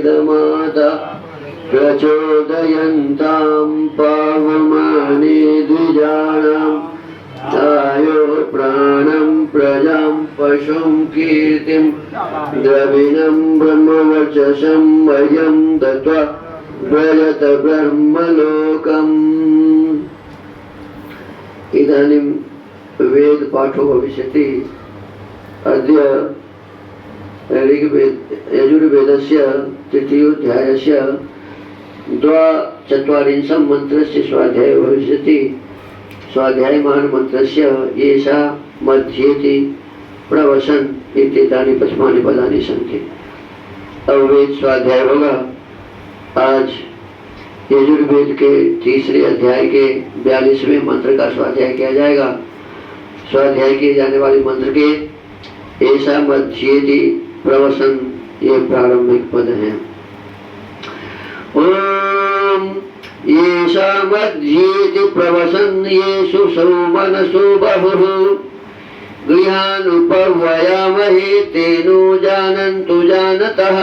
माता प्रचोदयन्तां पावमाने द्विजानां आयो प्राणं प्रजां पशुं कीर्तिं द्रविणं ब्रह्मवर्चसं वयं दत्वा व्रजत ब्रह्मलोकम्। इदानीं वेद पाठो भविष्यति। अद्य ऋग्वेद यजुर्वेदस्य तृतीयोऽध्यायस्य द्वाचत्वारिंशं मन्त्रस्य स्वाध्यायो भविष्यति। स्वाध्यायमान मन्त्रस्य येषा मध्येति प्रवसन इत्येतानि प्रथमानि पदानि सन्ति। अववेद स्वाध्याय होगा। आज यजुर्वेद के तीसरे अध्याय के 42वें मंत्र का स्वाध्याय किया जाएगा। स्वाध्याय किए जाने वाले मंत्र के ऐसा मध्येति प्रवसन ये प्रारंभिक पद हैं। ओम येषा मध्येति प्रवसन येषु सौमनसो बहुः गृहानुपव्वयामहे तेनो जानन्तु जानतः।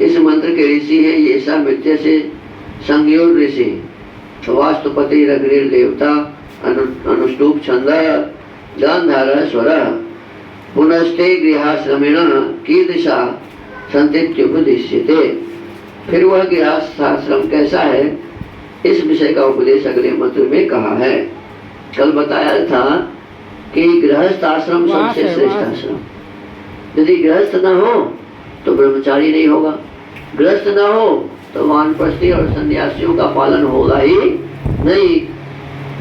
इस मंत्र के ऋषि है येषा मध्य से संज्ञोर ऋषि, वास्तुपति रग्निर देवता, अनुष्टुप छंद गांधार स्वर, पुनस्ते गृहाश्रमेण कीदृशा संतित्युपदिश्यते। फिर वह गृहस्थाश्रम कैसा है इस विषय का उपदेश अगले मंत्र में कहा है। कल बताया था कि गृहस्थ आश्रम सबसे श्रेष्ठ आश्रम। यदि गृहस्थ न हो तो ब्रह्मचारी नहीं होगा, गृहस्थ न हो तो वानप्रस्थी और सन्यासियों का पालन होगा ही नहीं,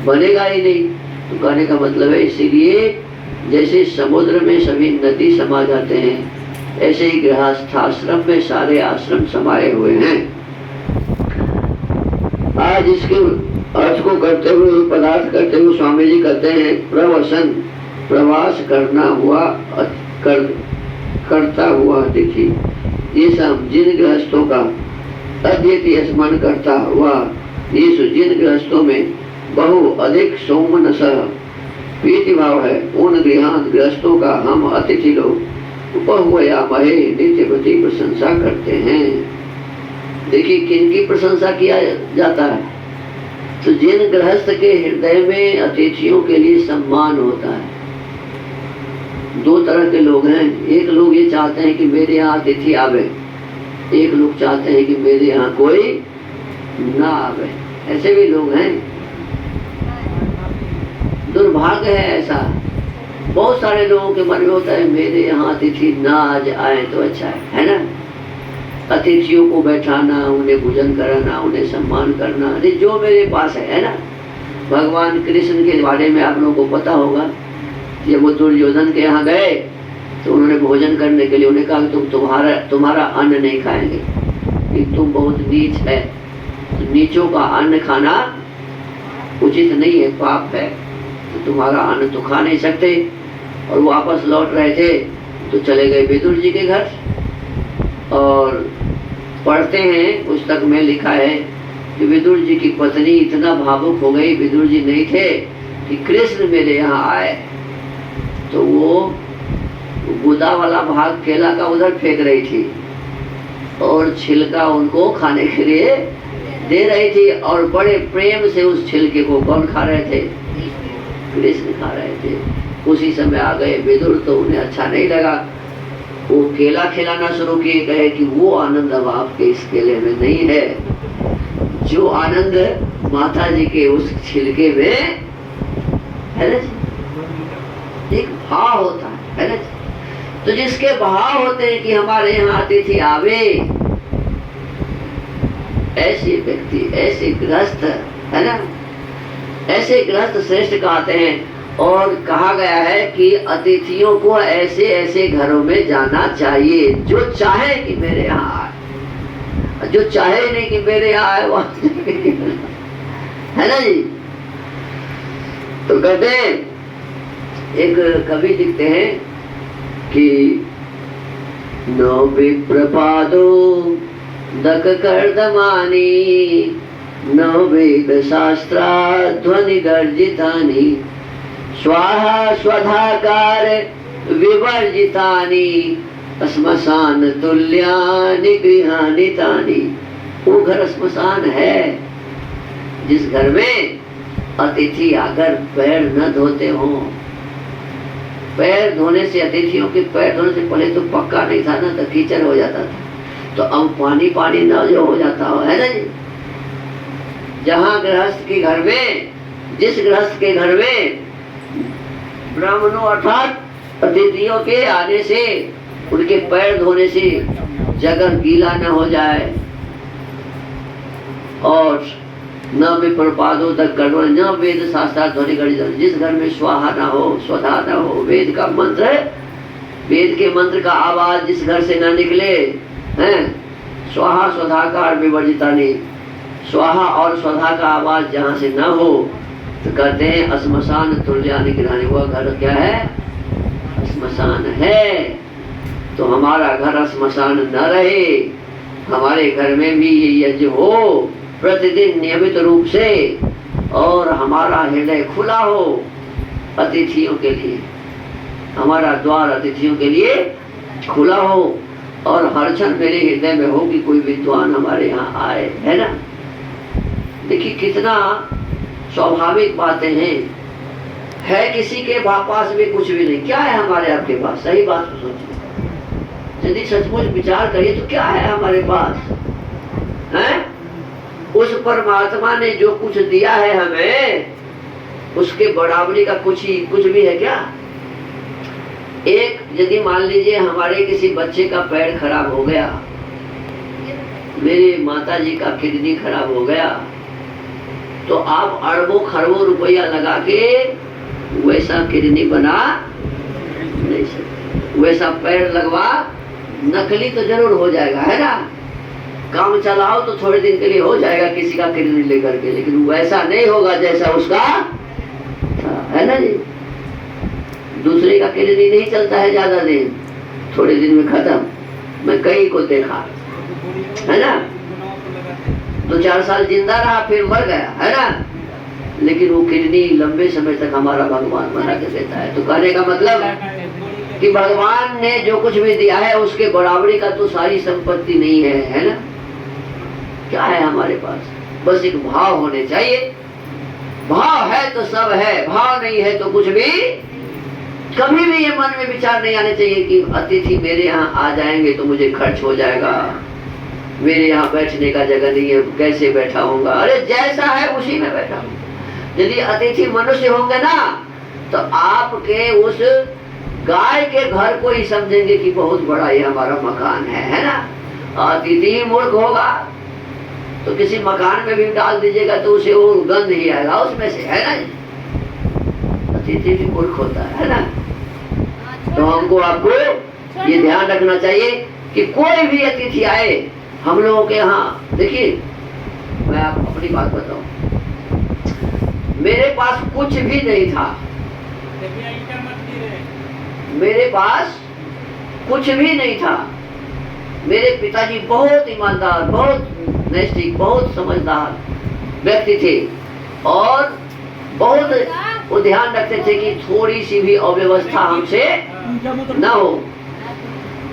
बनेगा ही नहीं। तो कहने का मतलब है इसीलिए जैसे समुद्र में सभी नदी समा जाते हैं ऐसे ही गृहस्थाश्रम में सारे आश्रम समाये हुए हैं। आज इसके अर्थ को करते हुए पदार्थ करते हुए स्वामी जी कहते हैं प्रवसन, प्रवास करना हुआ करता हुआ देखिए। ये सब जिन गृहस्थों का अद्वितीय स्मरण करता हुआ, ये जिन गृहस्थों में बहु अधिक सौमनस प्रीति भाव है, उन गृहस्थों का हम अतिथि लोग उपहुयामहे नित्य प्रति प्रशंसा करते हैं। देखिए किनकी प्रशंसा किया जाता है, तो जिन गृहस्थ के हृदय में अतिथियों के लिए सम्मान होता है। दो तरह के लोग हैं, एक लोग ये चाहते हैं कि मेरे यहाँ अतिथि आवे, एक लोग चाहते हैं कि मेरे यहाँ कोई ना आवे। ऐसे भी लोग हैं। दुर्भाग्य है ऐसा, बहुत सारे लोगों के मन में होता है मेरे यहाँ अतिथि ना आज आए तो अच्छा है ना। अतिथियों को बैठाना, उन्हें भोजन कराना, उन्हें सम्मान करना, अरे जो मेरे पास है ना। भगवान कृष्ण के बारे में आप लोगों को पता होगा, जब वो दुर्योधन के यहाँ गए तो उन्होंने भोजन करने के लिए उन्हें कहा तुम्हारा अन्न नहीं खाएंगे, कि तुम बहुत नीच है, तो नीचों का अन्न खाना उचित नहीं है, पाप है, तो तुम्हारा अन्न तो खा नहीं सकते। और वो वापस लौट रहे थे तो चले गए विदुर जी के घर। और पढ़ते हैं पुस्तक में लिखा है कि विदुर जी की पत्नी इतना भावुक हो गई, विदुर जी नहीं थे, कि कृष्ण मेरे यहाँ आए, तो वो गुदा वाला भाग केला का उधर फेंक रही थी और छिलका उनको खाने के लिए दे रही थी। और बड़े प्रेम से उस छिलके को कौन खा रहे थे? कृष्ण खा रहे थे। उसी समय आ गए विदुर, तो उन्हें अच्छा नहीं लगा, वो केला खिलाना शुरू किए। कहे कि वो आनंद अब आपके इस केले में नहीं है जो आनंद माता जी के उस छिलके में है ना। एक भाव होता है ना, तो जिसके भाव होते हैं कि हमारे यहाँ अतिथि आवे, ऐसे व्यक्ति, ऐसे गृहस्थ है ना, ऐसे गृहस्थ श्रेष्ठ कहते हैं। और कहा गया है कि अतिथियों को ऐसे ऐसे घरों में जाना चाहिए जो चाहे कि मेरे यहाँ आए, जो चाहे नहीं कि मेरे यहाँ आए वहां है ना जी। तो कहते हैं, एक कवि लिखते हैं कि नो विप्रपादो दक कर्दमानी न वेद शास्त्रा ध्वनि गर्जितानि स्वाहा स्वधाकार विवर्जितानि श्मशान तुल्यानि गृहाणि तानि। वो घर श्मशान है जिस घर में अतिथि आकर पैर न धोते हों। पैर धोने से, अतिथियों के पैर धोने से पहले तो पक्का नहीं था ना, तो कीचड़ हो जाता था, तो अब पानी पानी न जो हो जाता हो, है ना जी। जहाँ गृहस्थ के घर में, जिस गृहस्थ के घर में ब्राह्मणों अर्थात अतिथियों के आने से, उनके पैर धोने से जगह गीला न हो जाए और न विप्रपादों तक गड़बड़, न वेद शास्त्र ध्वनि गढ़, जिस घर में स्वाहा न हो, स्वधा न हो, वेद का मंत्र है, वेद के मंत्र का आवाज जिस घर से न निकले, हैं, स्वाहा स्वधाकार विवर्जितानि, स्वाहा और स्वधा का आवाज जहाँ से न हो, तो कहते हैं श्मशान तुल्यानि गृहाणि। वह घर क्या है? श्मशान है। तो हमारा घर श्मशान न रहे, हमारे घर में भी ये यज्ञ हो प्रतिदिन नियमित रूप से, और हमारा हृदय खुला हो अतिथियों के लिए, हमारा द्वार अतिथियों के लिए खुला हो, और हर क्षण मेरे हृदय में हो कि कोई विद्वान हमारे यहाँ आए, है ना। देखिए कितना स्वाभाविक बातें हैं। है किसी के पास में कुछ भी नहीं, क्या है हमारे आपके पास? सही बात तो सोचिए, यदि सचमुच विचार करिए तो क्या है हमारे पास? हैं? उस परमात्मा ने जो कुछ दिया है हमें, उसके बराबरी का कुछ भी है क्या? एक यदि मान लीजिए हमारे किसी बच्चे का पैर खराब हो गया, मेरे माता जी का किडनी खराब हो गया, तो आप अरबों खरबों रुपया लगा के वैसा किडनी बना नहीं सकते, वैसा पैर लगवा, नकली तो जरूर हो जाएगा, है ना। काम चलाओ तो थोड़े दिन के लिए हो जाएगा किसी का किडनी लेकर के, लेकिन वैसा नहीं होगा जैसा उसका था, है ना जी। दूसरे का किडनी नहीं चलता है ज्यादा दिन, थोड़े दिन में खत्म। मैं कई को देखा है ना, 2-4 साल जिंदा रहा फिर मर गया, है ना, लेकिन वो किडनी लंबे समय तक हमारा भगवान बना के देता है। तो कहने का मतलब कि भगवान ने जो कुछ भी दिया है उसके बराबरी का तो सारी संपत्ति नहीं है ना। क्या है हमारे पास? बस एक भाव होने चाहिए। भाव है तो सब है, भाव नहीं है तो कुछ भी। कभी भी ये मन में विचार नहीं आने चाहिए कि अतिथि मेरे यहाँ आ जाएंगे तो मुझे खर्च हो जाएगा, मेरे यहाँ बैठने का जगह नहीं है, कैसे बैठा होऊंगा। अरे जैसा है उसी में बैठा हूँ। यदि अतिथि मनुष्य होंगे ना, तो आपके उस गाय के घर को ही समझेंगे कि बहुत बड़ा ये हमारा मकान है ना। अतिथि मूर्ख होगा तो किसी मकान में भी डाल दीजिएगा तो उसे वो गंध ही आएगा उसमें से, है ना। अतिथि भी मूर्ख होता है ना। तो हमको आपको ये ध्यान रखना चाहिए कि कोई भी अतिथि आए हम लोगों के यहाँ। देखिए मैं आपको अपनी बात बताऊं, मेरे पास कुछ भी नहीं था, मेरे पास कुछ भी नहीं था। मेरे पिताजी बहुत ईमानदार, बहुत नैतिक, बहुत समझदार व्यक्ति थे और बहुत वो ध्यान रखते थे कि थोड़ी सी भी अव्यवस्था हमसे न हो।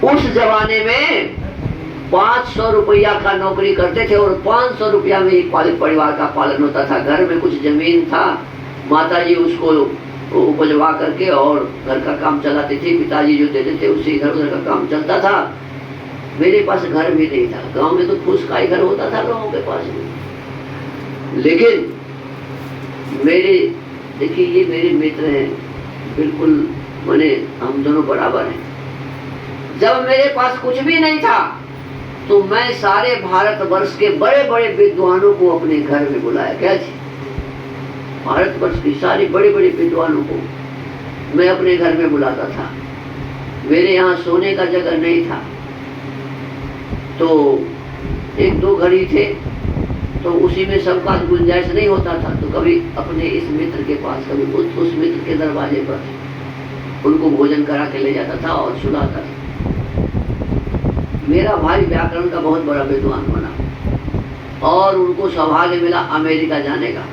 उस जमाने में 500 रुपया का नौकरी करते थे और 500 रुपया में ही परिवार का पालन होता था। घर में कुछ जमीन था, माताजी उसको उपजवा करके और घर का काम चलाते थे, पिताजी जो देते थे उससे इधर उधर का काम चलता था। मेरे पास घर भी नहीं था, गांव में तो फूस का ही घर होता था लोगों के पास में। लेकिन मेरे देखिए ये मेरे मित्र हैं, बिल्कुल माने हम दोनों बराबर हैं। जब मेरे पास कुछ भी नहीं था तो मैं सारे भारतवर्ष के बड़े बड़े विद्वानों को अपने घर में बुलाया। क्या जी, भारतवर्ष की सारी बड़े बड़े विद्वानों को मैं अपने घर में बुलाता था। मेरे यहाँ सोने का जगह नहीं था तो 1-2 घर ही थे, तो उसी में सबका गुंजाइश नहीं होता था। तो कभी अपने इस मित्र के पास, कभी उस मित्र के दरवाजे पर उनको भोजन करा के ले जाता था और सुलाता था। मेरा भाई व्याकरण का बहुत बड़ा विद्वान बना और उनको सौभाग्य मिला अमेरिका जाने का।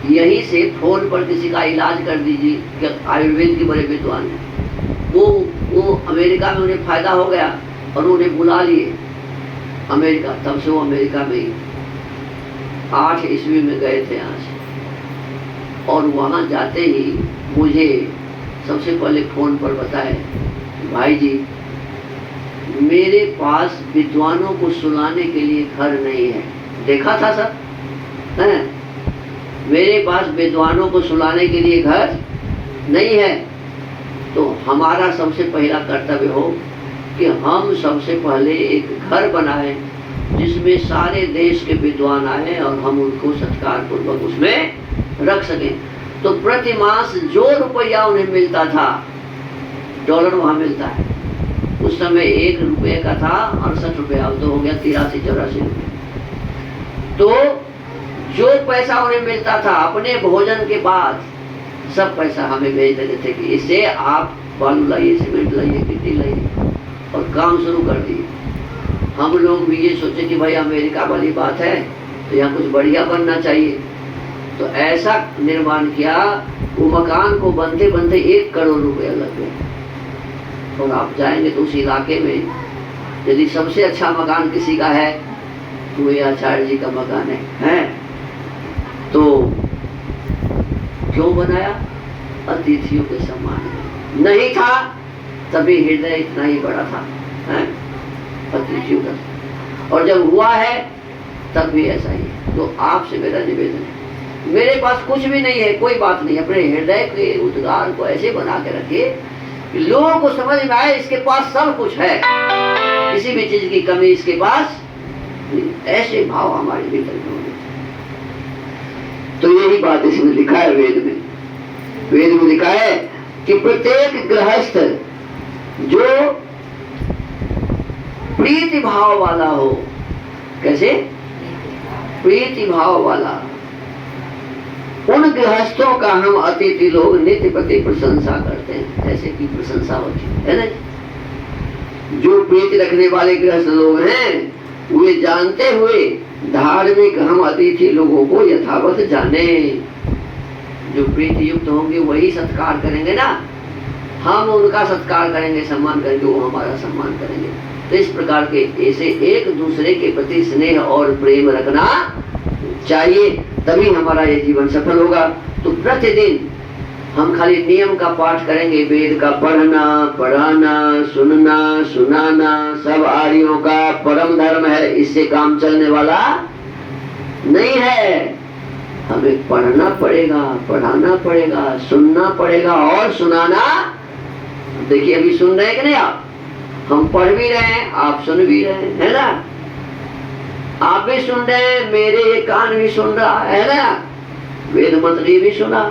यहीं से फोन पर किसी का इलाज कर दीजिए, आयुर्वेद के बड़े विद्वान हैं, वो वो अमेरिका में उन्हें फायदा हो गया और उन्हें बुला लिए अमेरिका। तब से वो अमेरिका में ही 8 ईस्वी में गए थे यहाँ से। और वहाँ जाते ही मुझे सबसे पहले फ़ोन पर बताए, भाई जी मेरे पास विद्वानों को सुलाने के लिए घर नहीं है। देखा था सर, हैं? मेरे पास विद्वानों को सुलाने के लिए घर नहीं है। तो हमारा सबसे पहला कर्तव्य हो कि हम सबसे पहले एक घर बनाएं जिसमें सारे देश के विद्वान आए और हम उनको सत्कार पूर्वक उसमें रख सकें। तो प्रति मास जो रुपया उन्हें मिलता था, डॉलर वहाँ मिलता है, उस समय 1 रुपये का था 68 रुपये, अब तो हो गया 83-84 रुपये। तो जो पैसा उन्हें मिलता था अपने भोजन के बाद सब पैसा हमें भेज देते थे कि इससे आप बालू लाइए, सीमेंट लाइए, गिट्टी लाइए, और काम शुरू कर दिए। हम लोग भी ये सोचे कि भाई अमेरिका वाली बात है तो यहाँ कुछ बढ़िया बनना चाहिए। तो ऐसा निर्माण किया, वो मकान को बनते बनते 1 करोड़ रुपया लग गया। और आप जाएंगे तो उस इलाके में यदि सबसे अच्छा मकान किसी का है तो ये आचार्य जी का मकान है? तो क्यों बनाया? अतिथियों के सम्मान में। नहीं था तभी हृदय इतना ही बड़ा था, है? अतिथियों का। और जब हुआ है तब भी ऐसा ही है। तो आपसे मेरा निवेदन है, मेरे पास कुछ भी नहीं है, कोई बात नहीं, अपने हृदय के उद्गार को ऐसे बना के रखिए कि लोगों को समझ में आए इसके पास सब कुछ है, किसी भी चीज की कमी इसके पास। ऐसे भाव हमारे भीतर में होने। तो यही बात इसमें लिखा है वेद में लिखा है कि प्रत्येक गृहस्थ जो प्रीति भाव वाला हो। कैसे? प्रीति भाव वाला। उन गृहस्थों का हम अतिथि लोग नित्य प्रति प्रशंसा करते हैं, जैसे कि प्रशंसा होती है ना। जो प्रीति रखने वाले गृहस्थ लोग हैं वे जानते हुए धार्मिक हम अतिथि लोगों को यथावत जाने। जो प्रीति युक्त होंगे वही सत्कार करेंगे ना, हम उनका सत्कार करेंगे, सम्मान करेंगे, वो हमारा सम्मान करेंगे। तो इस प्रकार के ऐसे एक दूसरे के प्रति स्नेह और प्रेम रखना चाहिए, तभी हमारा ये जीवन सफल होगा। तो प्रतिदिन हम खाली नियम का पाठ करेंगे, वेद का पढ़ना, पढ़ाना, सुनना, सुनाना सब आर्यों का परम धर्म है, इससे काम चलने वाला नहीं है। हमें पढ़ना पड़ेगा, पढ़ाना पड़ेगा, सुनना पड़ेगा और सुनाना। देखिए अभी सुन रहे हैं कि नहीं आप? हम पढ़ भी रहे हैं, आप सुन भी रहे हैं, है ना? आप भी सुन रहे हैं, मेरे ये कान भी सुन रहा है ना? वेद मंत्री भी सुना,